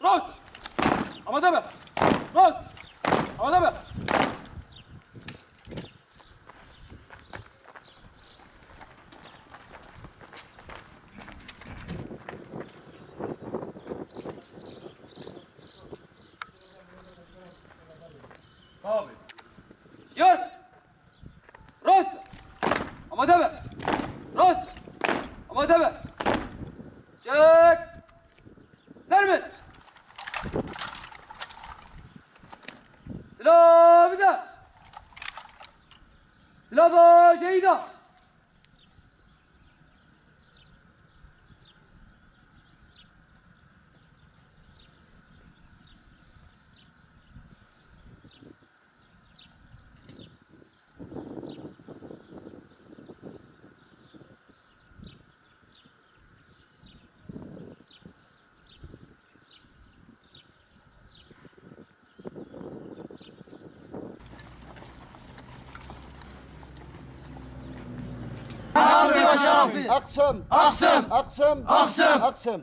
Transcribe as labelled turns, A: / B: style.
A: راست آماده به راست آماده به
B: ثابت
A: ير راست آماده به راست آماده به چک ضربه سلاح بده سلاح با شهیدا
C: أقسم أقسم أقسم أقسم أقسم